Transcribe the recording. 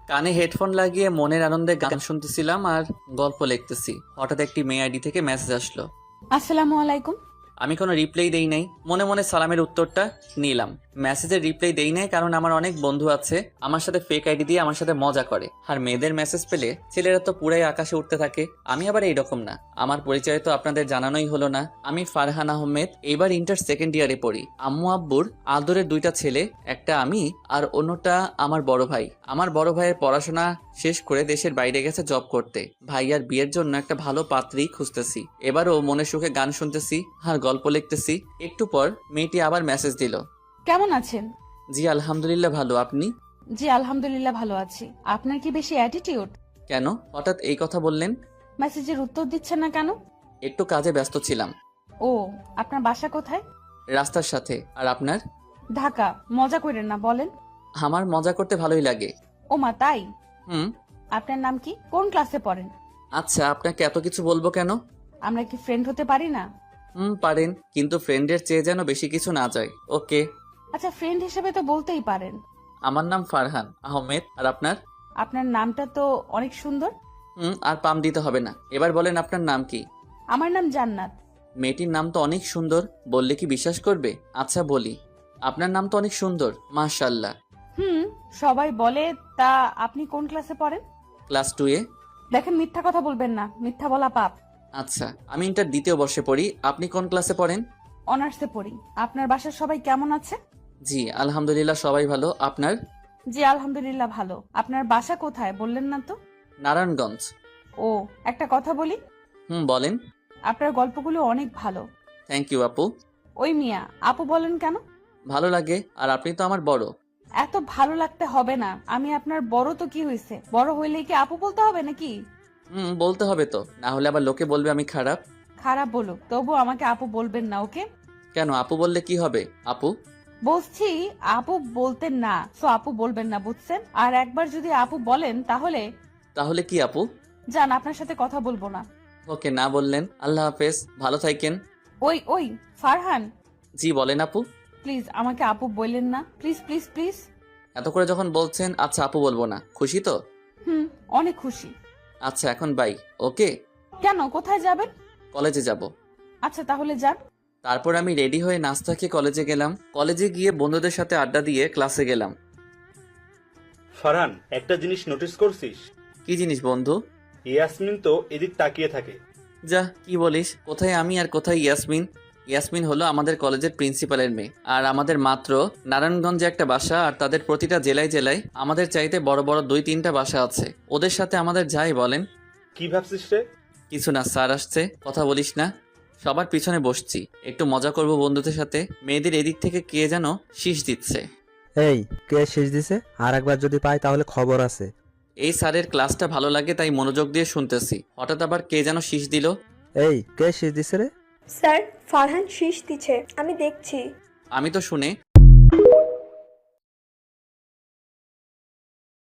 কানে হেডফোন লাগিয়ে মনের আনন্দে গান শুনতেছিলাম আর গল্প লিখতেছি। হঠাৎ একটি মেয়ে আইডি থেকে মেসেজ আসলো। আসসালামু আলাইকুম। আমি কোনো রিপ্লাই দেই নাই, মনে মনে সালামের উত্তরটা নিলাম। মেসেজের রিপ্লাই দেই নাই কারণ আমার অনেক বন্ধু আছে আমার সাথে ফেক আইডি দিয়ে আমার সাথে মজা করে, আর মেয়েদের মেসেজ পেলে ছেলেরা তো পুরাই আকাশে উঠতে থাকে। আমি আবার এইরকম না। আমার পরিচয় তো আপনাদের জানানোই হলো না। আমি ফারহান আহমেদ, এবার ইন্টার সেকেন্ড ইয়ারে পড়ি। আম্মু আব্বুর আদরের দুইটা ছেলে, একটা আমি আর অন্যটা আমার বড় ভাই। আমার বড় ভাইয়ের পড়াশোনা শেষ করে দেশের বাইরে গেছে জব করতে। ভাইয়ার বিয়ের জন্য একটা ভালো পাত্রী খুঁজতেছি। এবারও মনে সুখে গান শুনতেছি আর গল্প লিখতেছি। একটু পর মেয়েটি আবার মেসেজ দিল। কেমন আছেন? জি আলহামদুলিল্লাহ ভালো, আপনি? জি আলহামদুলিল্লাহ ভালো আছি। আপনার কি বেশি অ্যাটিটিউড? কেন হঠাৎ এই কথা বললেন? মেসেজের উত্তর দিচ্ছেন না কেন? একটু কাজে ব্যস্ত ছিলাম। ও, আপনার বাসা কোথায়? রাস্তার সাথে। আর আপনার? ঢাকা। মজা করেন না, বলেন। আমার মজা করতে ভালোই লাগে। ও মা, তাই? হুম। আপনার নাম কি? কোন ক্লাসে পড়েন? আচ্ছা, আপনাকে এত কিছু বলবো কেন? আমরা কি ফ্রেন্ড হতে পারি না? পারেন, কিন্তু ফ্রেন্ডের চেয়ে যেন বেশি কিছু না যায়। ওকে। আচ্ছা, ফ্রেন্ড হিসেবে তো বলতেই পারেন। আমার নাম ফারহান আহমেদ। আর আপনার? আপনার নামটা তো অনেক সুন্দর। আর পাম দিতে হবে না। এবার বলেন আপনার নাম কি? আমার নাম জান্নাত। মেয়েটির নাম তো অনেক সুন্দর, বললে কি বিশ্বাস করবে? আচ্ছা বলি, আপনার নাম তো অনেক সুন্দর, মাশাআল্লাহ। হুম, সবাই বলে। তা আপনি কোন ক্লাসে পড়েন? ক্লাস 2-এ। দেখেন, মিথ্যা কথা বলবেন না, মিথ্যা বলা পাপ। আচ্ছা, আমি ইন্টার দ্বিতীয় বর্ষে পড়ি। আপনি কোন ক্লাসে পড়েন? অনার্সে পড়ি। আপনার বাসার সবাই কেমন আছে? জি আলহামদুলিল্লাহ সবাই ভালো। আপনার? জি আলহামদুলিল্লাহ ভালো। আপনার বাসা কোথায় বললেন না তো? নারায়ণগঞ্জ। ও, একটা কথা বলি। বলেন। আপনার গল্পগুলো অনেক ভালো। থ্যাংক ইউ আপু। ওই মিয়া, আপু বলেন কেন? ভালো লাগে, আর আপনি তো আমার বড়। এত ভালো লাগতে হবে না। আমি আপনার বড় তো কি হয়েছে, বড় হইলেই কি আপু বলতে হবে নাকি? বলতে হবে তো, না হলে আবার লোকে বলবে আমি খারাপ। খারাপ বলুক, তবু আমাকে আপু বলবেন না, ওকে? কেন, আপু বললে কি হবে? আপু। বলছি আপু বলতেন না, তো আপু বলবেন না, বুঝছেন? আর একবার যদি আপু বলেন তাহলে তাহলে কি আপু? যান, আপনার সাথে কথা বলবো না। ওকে, না বললেন। আল্লাহ হাফেজ, ভালো থাকেন। ওই ওই, ফারহান, জি বলেন আপু। প্লিজ আমাকে আপু বললেন না, প্লিজ প্লিজ প্লিজ। এত করে যখন বলছেন, আচ্ছা আপু বলবো না। খুশি তো? হুম, অনেক খুশি। আচ্ছা এখন বাই। ওকে। কেন, কোথায় যাবেন? কলেজে যাব। আচ্ছা তাহলে যান। তারপর আমি রেডি হয়ে নাস্তা খেয়ে কলেজে গেলাম। কলেজে গিয়ে বন্ধুদের সাথে আড্ডা দিয়ে ক্লাসে গেলাম। ফারহান, একটা জিনিস নোটিস করছিস? কি জিনিস বন্ধু? ইয়াসমিন তো এদিক তাকিয়ে থাকে। যা, কি বলিস? কোথায় আমি আর কোথায় ইয়াসমিন? ইয়াসমিন হলো আমাদের কলেজের প্রিন্সিপালের মেয়ে, আর আমাদের মাত্র নারায়ণগঞ্জে একটা বাসা, আর তাদের প্রতিটা জেলায় জেলায় আমাদের চাইতে বড় বড় 2-3টা বাসা আছে। ওদের সাথে আমাদের যাই বলেন। কি ভাবছিস রে? কিছু না, স্যার আসছে, কথা বলিস না। সবার পিছনে বসছি, একটু মজা করব বন্ধুদের সাথে। মেয়েদের এদিক থেকে কে যেন শীষ দিচ্ছে। এই, কে শেষ দিছে? আর একবার যদি পাই তাহলে খবর আছে। এই স্যারের ক্লাসটা ভালো লাগে তাই মনোযোগ দিয়ে শুনতেছি। হঠাৎ আবার কে যেন শীষ দিল। এই, কে শেষ দিছে রে? স্যার, ফারহান শীষ দিচ্ছে, আমি দেখছি। আমি তো শুনে